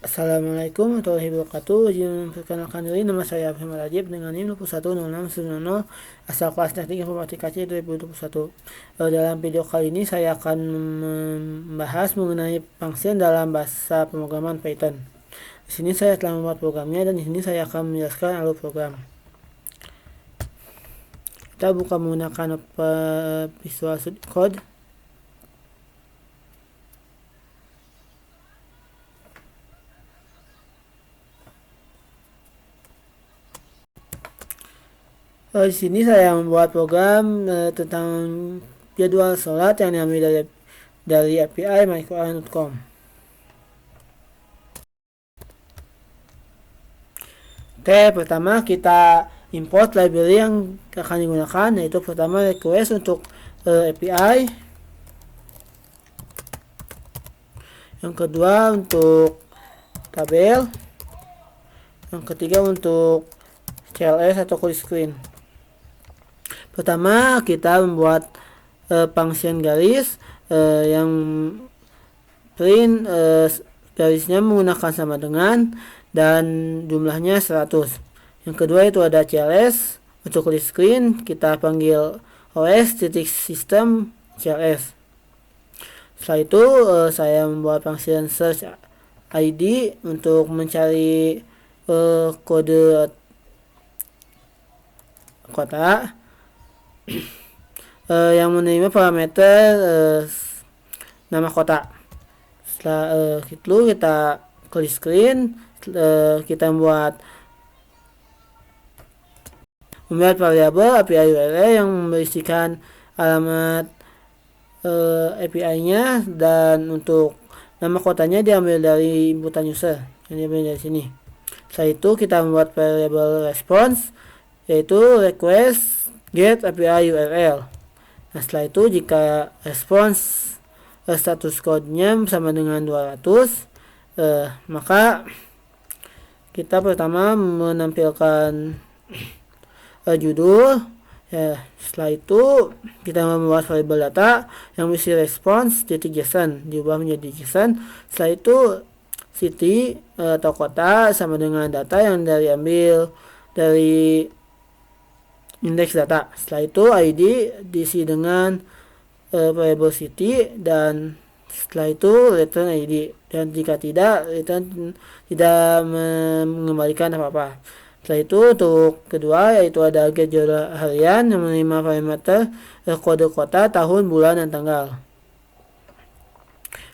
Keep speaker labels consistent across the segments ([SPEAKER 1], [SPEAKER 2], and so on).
[SPEAKER 1] Assalamualaikum warahmatullahi wabarakatuh. Perkenalkan diri, nama saya Muhammad Rajib dengan NIM 210690 asal kelas teknik informatika C 2021. Dalam video kali ini saya akan membahas mengenai function dalam bahasa pemrograman Python. Di sini saya telah membuat programnya dan di sini saya akan menjelaskan alur program. Kita buka menggunakan Visual Studio Code. Di sini saya membuat program tentang jadwal sholat yang diambil dari API myQuran.com. Oke, pertama kita import library yang akan digunakan, yaitu pertama request untuk API, yang kedua untuk tabel, yang ketiga untuk CLS atau clear screen. Pertama kita membuat function garis yang print garisnya menggunakan sama dengan dan jumlahnya 100. Yang kedua itu ada CLS. Untuk clear screen kita panggil os.system CLS. Setelah itu saya membuat function search ID untuk mencari kode kota yang menerima parameter nama kota. Setelah itu kita clear screen, kita membuat variabel API URL yang berisikan alamat API-nya, dan untuk nama kotanya diambil dari inputan user yang diambil dari sini. Setelah itu kita membuat variabel response, yaitu request get API URL. Nah, setelah itu jika response status code-nya sama dengan 200, maka kita pertama menampilkan judul. Setelah itu kita membuat variabel data yang berisi response.json diubah menjadi JSON. Setelah itu city atau kota sama dengan data yang diambil dari indeks data. Setelah itu ID diisi dengan variable city, dan setelah itu return ID, dan jika tidak return tidak mengembalikan apa-apa. Setelah itu untuk kedua yaitu ada get jadwal harian yang menerima parameter kode kota, tahun, bulan, dan tanggal.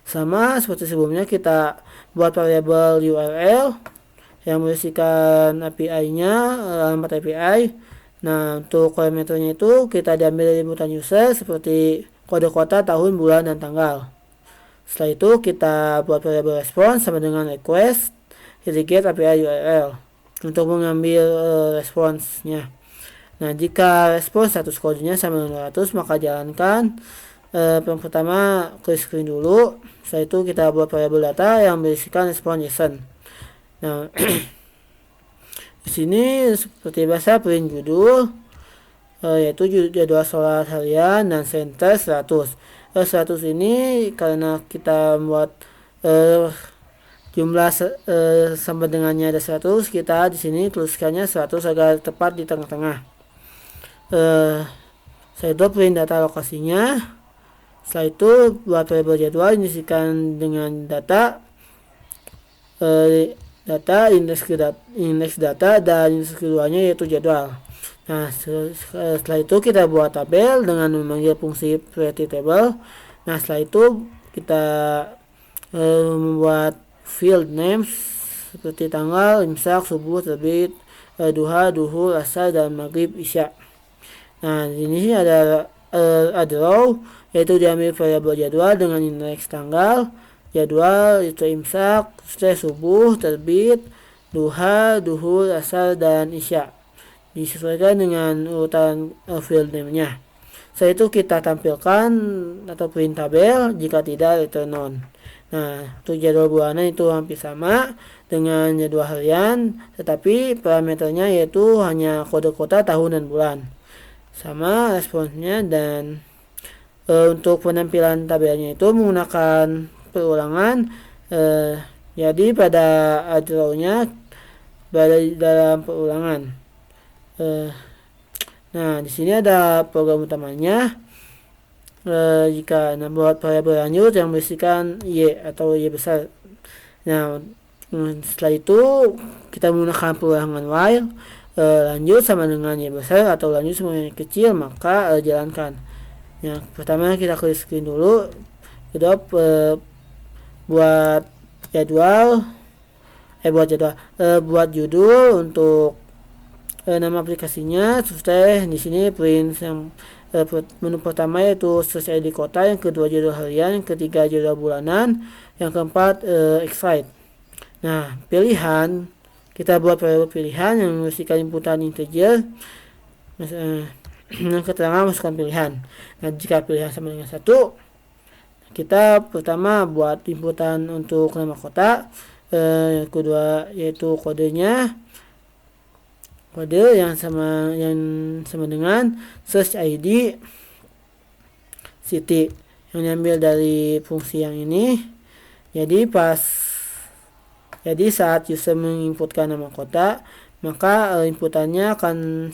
[SPEAKER 1] Sama seperti sebelumnya kita buat variabel URL yang berisikan API-nya, alamat API. Nah, untuk parameternya itu kita diambil dari inputan user seperti kode kota, tahun, bulan, dan tanggal. Setelah itu kita buat variabel response sama dengan request get API URL untuk mengambil responsnya. Nah, jika respons status kodenya sama dengan 200, maka jalankan yang pertama clear screen dulu. Setelah itu kita buat variabel data yang berisikan respons JSON. Nah, di sini seperti biasa print judul, yaitu jadwal sholat harian, dan center 100. 100 ini karena kita membuat jumlah sama dengannya ada 100, kita di sini tuliskannya 100 agar tepat di tengah-tengah. Saya print data lokasinya. Setelah itu buat variabel jadwal diisikan dengan data indeks data dan indeks keduanya yaitu jadwal. Nah, setelah itu kita buat tabel dengan memanggil fungsi create table. Nah, setelah itu kita membuat field names seperti tanggal, imsak, subuh, terbit, duha, duhur, asar, dan maghrib, isya. Nah, di sini ada row, yaitu diambil variabel jadwal dengan indeks tanggal, jadwal itu imsak, subuh, terbit, duha, duhur, asar, dan isya. Disesuaikan dengan urutan field name-nya. Setelah itu kita tampilkan atau print tabel, jika tidak return none. Nah, untuk jadwal bulanan itu hampir sama dengan jadwal harian, tetapi parameternya yaitu hanya kode kota, tahun, dan bulan. Sama responsnya, dan untuk penampilan tabelnya itu menggunakan perulangan Jadi pada draw-nya berada di dalam perulangan. Nah, di sini ada program utamanya. Jika buat variabel lanjut yang berisikan y atau y besar. Nah, setelah itu kita menggunakan perulangan while. Lanjut sama dengan y besar atau lanjut sama dengan y kecil, maka jalankan. Yang pertama kita clear screen dulu. Kedua buat jadwal buat judul untuk nama aplikasinya. Terus di sini print yang menu pertama yaitu search ID kota, yang kedua jadwal harian, yang ketiga jadwal bulanan, yang keempat excite. Nah, pilihan kita buat variabel pilihan yang berisikan inputan integer. Yang keterangan masukkan pilihan. Nah, jika pilihan sama dengan 1, kita pertama buat inputan untuk nama kota. Yang kedua yaitu kode yang sama dengan search ID city yang diambil dari fungsi yang ini. Jadi saat user menginputkan nama kota, maka inputannya akan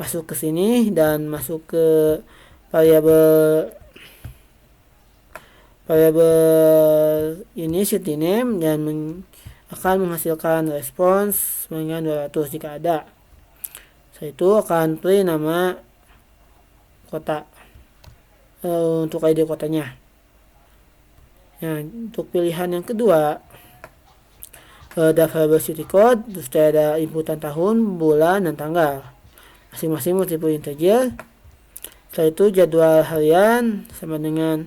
[SPEAKER 1] masuk ke sini dan masuk ke variabel ini city name, dan akan menghasilkan respons dengan 200 jika ada. Setelah itu akan print nama kota untuk ID kotanya. Nah, untuk pilihan yang kedua ada variabel city code, terus ada inputan tahun, bulan, dan tanggal, masing-masing multiple integer. Setelah itu jadwal harian sama dengan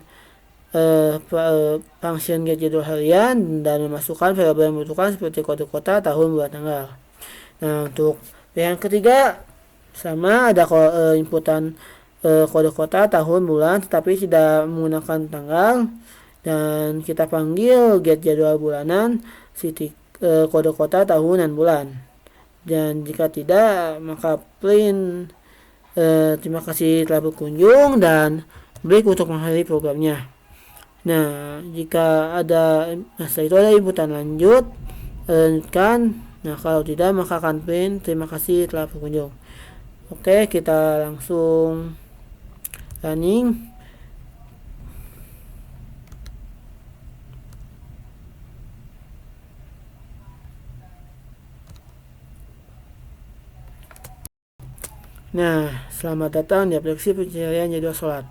[SPEAKER 1] function get jadwal harian dan memasukkan variabel yang membutuhkan seperti kode kota, tahun, bulan, tanggal. Nah, untuk pilihan ketiga sama ada inputan kode kota, tahun, bulan, tetapi tidak menggunakan tanggal, dan kita panggil get jadwal bulanan city kode kota, tahun, dan bulan. Dan jika tidak, maka print terima kasih telah berkunjung dan break untuk mengakhiri programnya. Nah, jika setelah itu ada inputan lanjut, lanjutkan. Nah, kalau tidak, maka akan print terima kasih telah berkunjung. Oke, kita langsung running. Nah, selamat datang di aplikasi pencarian jadwal sholat.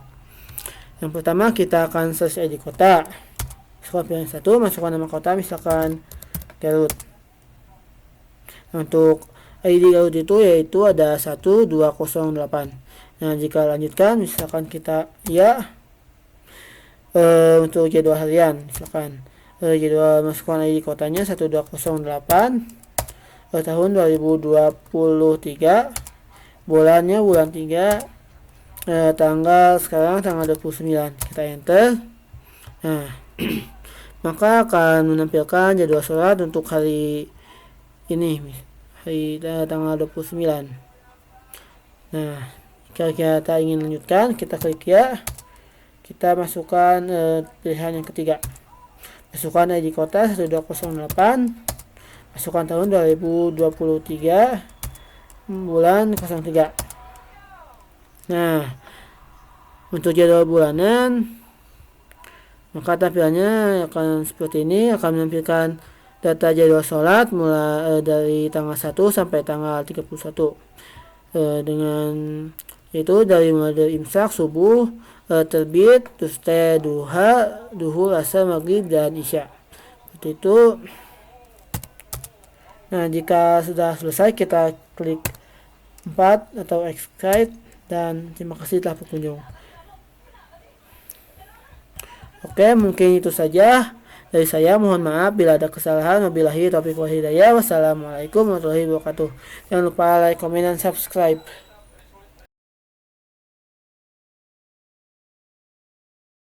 [SPEAKER 1] Yang pertama kita akan search ID kota. Masukkan pilihan 1, masukkan nama kota, misalkan Garut. Untuk ID Garut itu yaitu ada 1208. Nah, jika lanjutkan, misalkan kita ya. Untuk jadwal harian, misalkan jadwal masukkan ID kotanya 1208, tahun 2023, bulannya bulan 3, tanggal sekarang tanggal 29, kita enter. Nah, maka akan menampilkan jadwal sholat untuk hari ini, hari tanggal 29. Nah, jika kita ingin lanjutkan, kita klik ya. Kita masukkan pilihan yang ketiga, masukkan ID kota 1208, masukkan tahun 2023, bulan 03. Nah, untuk jadwal bulanan, maka tampilannya akan seperti ini, akan menampilkan data jadwal sholat mulai dari tanggal 1 sampai tanggal 31, dengan itu mulai dari imsak, subuh, terbit, terus duha, duhur, asar, maghrib, dan isya. Seperti itu. Nah, jika sudah selesai, kita klik 4 atau excite, dan terima kasih telah berkunjung. Oke, mungkin itu saja dari saya. Mohon maaf bila ada kesalahan. Wabillahi taufiq wal hidayah. Wassalamualaikum warahmatullahi wabarakatuh. Jangan lupa like, comment, dan subscribe.